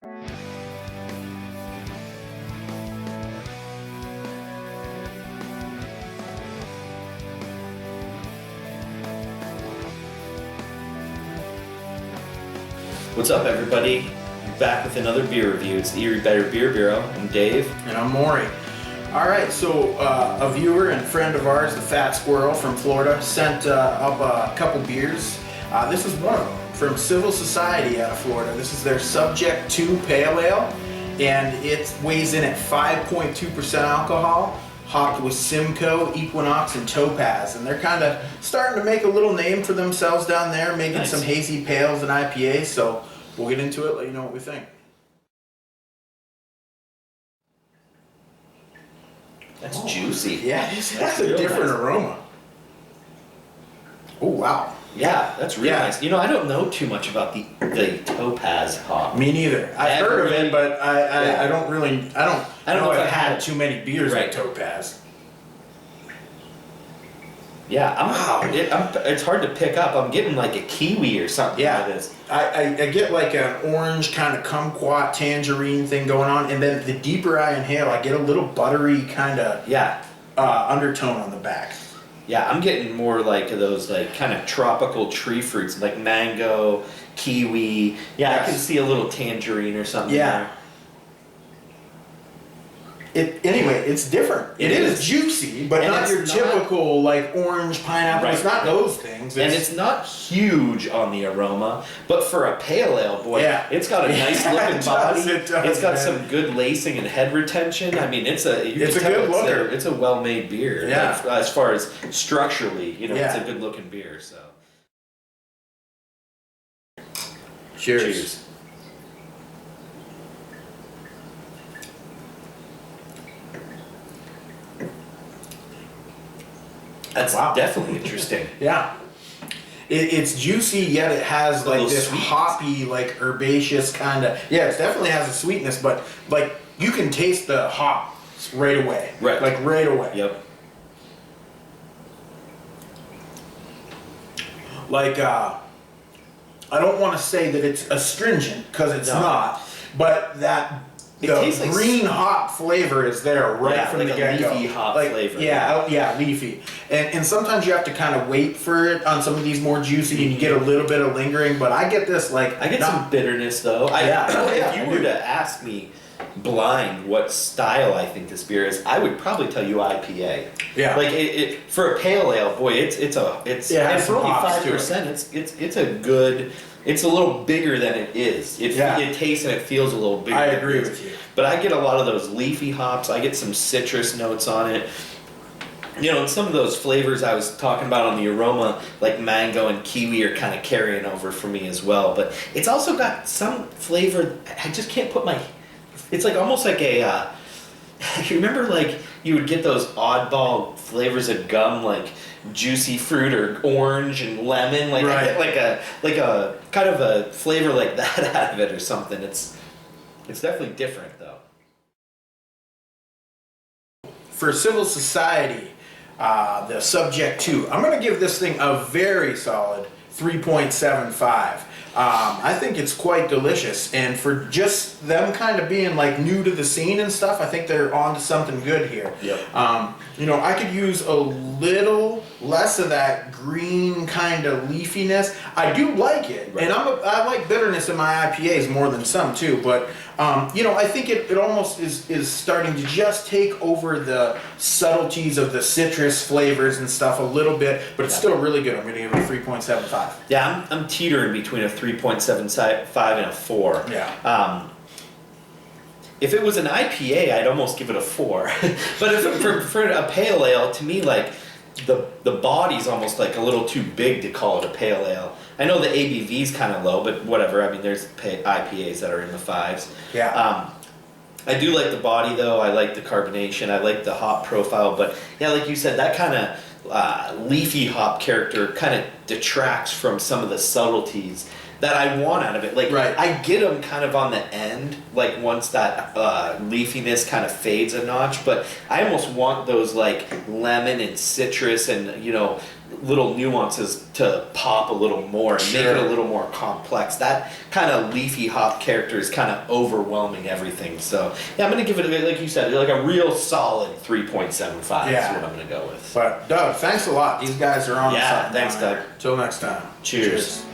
What's up, everybody? We're back with another beer review. It's the Erie Better Beer Bureau. I'm Dave. And I'm Maury. Alright, so a viewer and friend of ours, the Fat Squirrel from Florida, sent up a couple beers. This is one of them from Civil Society out of Florida. This is their Subject 2 Pale Ale, and it weighs in at 5.2% alcohol, hopped with Simcoe, Equinox, and Topaz. And they're kind of starting to make a little name for themselves down there, making some hazy pales and IPAs. So we'll get into it, let you know what we think. That's juicy. Yeah, it has a different aroma. Oh, wow. Yeah, that's really nice. You know, I don't know too much about the Topaz hop. Me neither. I've heard of it, but I don't really, I don't know if I've had too many beers with Topaz. Yeah, it's hard to pick up. I'm getting like a kiwi or something like this. I get like an orange kind of kumquat tangerine thing going on, and then the deeper I inhale, I get a little buttery kind of undertone on the back. Yeah, I'm getting more like those like kind of tropical tree fruits like mango, kiwi. Yeah, I can see a little tangerine or something there. Anyway, it's different. It is juicy, but not your typical like orange pineapple. Right. It's not those things. And it's not huge on the aroma, but for a pale ale, boy, it's got a nice looking body. It's got some good lacing and head retention. I mean, it's a good looker. It's a well-made beer. Yeah. As far as structurally, you know, it's a good looking beer. So. Cheers. That's definitely interesting. Yeah. It's juicy, yet it has like this hoppy, like herbaceous kind of. Yeah, it definitely has a sweetness, but like you can taste the hop right away. Right. Like right away. Yep. Like, I don't want to say that it's astringent, because it's not, but that. The green hop flavor is there right from the get-go. Leafy hop flavor. Yeah, leafy. And sometimes you have to kind of wait for it on some of these more juicy, and you get a little bit of lingering, but I get this like... I get some bitterness, though. If you were to ask me blind what style I think this beer is, I would probably tell you IPA. Yeah. Like, for a pale ale, boy, it's for only 5%, it's a good... It's a little bigger than it is. It tastes and it feels a little bigger. I agree with you. But I get a lot of those leafy hops. I get some citrus notes on it. You know, and some of those flavors I was talking about on the aroma, like mango and kiwi, are kind of carrying over for me as well. But it's also got some flavor. I just can't put my... It's like almost like a... you remember like you would get those oddball flavors of gum, like juicy fruit or orange and lemon, like I get like a kind of a flavor like that out of it or something. It's definitely different though. For Civil Society, the Subject 2, I'm going to give this thing a very solid 3.75. I think it's quite delicious, and for just them kind of being like new to the scene and stuff, I think they're on to something good here. Yep. You know, I could use a little less of that green kind of leafiness. I do like it, and I like bitterness in my IPAs more than some too, but you know, I think it almost is starting to just take over the subtleties of the citrus flavors and stuff a little bit, but it's still really good. I'm going to give it a 3.75. Yeah, I'm teetering between a 3.75 and a 4. Yeah. If it was an IPA, I'd almost give it a 4. But for a pale ale, to me, like the body's almost like a little too big to call it a pale ale. I know the ABV's kind of low, but whatever. I mean, there's IPAs that are in the 5s. Yeah. I do like the body, though. I like the carbonation. I like the hop profile. But yeah, like you said, that kind of leafy hop character kind of detracts from some of the subtleties that I want out of it. Like, I get them kind of on the end, like once that leafiness kind of fades a notch, but I almost want those like lemon and citrus and, you know, little nuances to pop a little more and make it a little more complex. That kind of leafy hop character is kind of overwhelming everything. So yeah, I'm gonna give it, like you said, like a real solid 3.75 is what I'm gonna go with. But Doug, thanks a lot. These guys are on. Yeah, thanks, Doug. Till next time. Cheers.